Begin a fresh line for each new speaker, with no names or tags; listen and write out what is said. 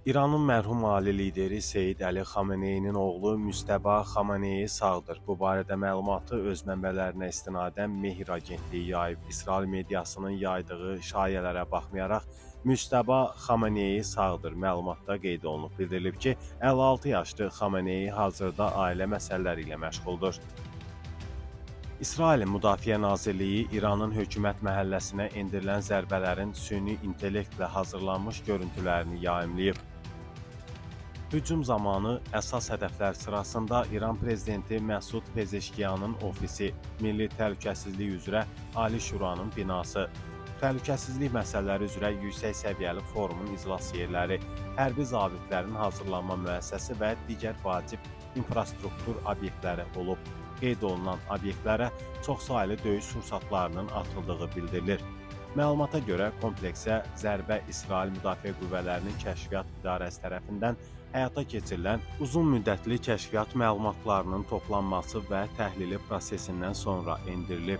İranın mərhum ali lideri Seyid Əli Xameneyinin oğlu Müstəba Xameneyi sağdır. Bu barədə məlumatı öz mənbələrinə istinadən Mehr agentliyi yayıb. İsrail mediasının yaydığı şayələrə baxmayaraq Müstəba Xameneyi sağdır məlumatda qeyd olunub. Bildirilib ki, 56 yaşlı Xameneyi hazırda ailə məsələləri ilə məşğuldur. İsrailin Müdafiə Nazirliyi İranın hökumət məhəlləsinə endirilən zərbələrin süni intellektlə hazırlanmış görüntülərini yayımlayıb. Hücum zamanı əsas hədəflər sırasında İran prezidenti Məsud Pezeşkiyanın ofisi, Milli Təhlükəsizlik üzrə Ali Şuranın binası, təhlükəsizlik məsələləri üzrə yüksək səviyyəli forumun iclas yerləri, hərbi zabitlərin hazırlanma müəssisəsi və digər vacib infrastruktur obyektləri olub. Qeyd olunan obyektlərə çoxsaylı döyüş sursatlarının atıldığı bildirilir. Məlumata görə kompleksə zərbə İsrail Müdafiə Qüvvələrinin Kəşfiyyat İdarəsi tərəfindən həyata keçirilən uzun müddətli kəşfiyyat məlumatlarının toplanması və təhlili prosesindən sonra endirilib.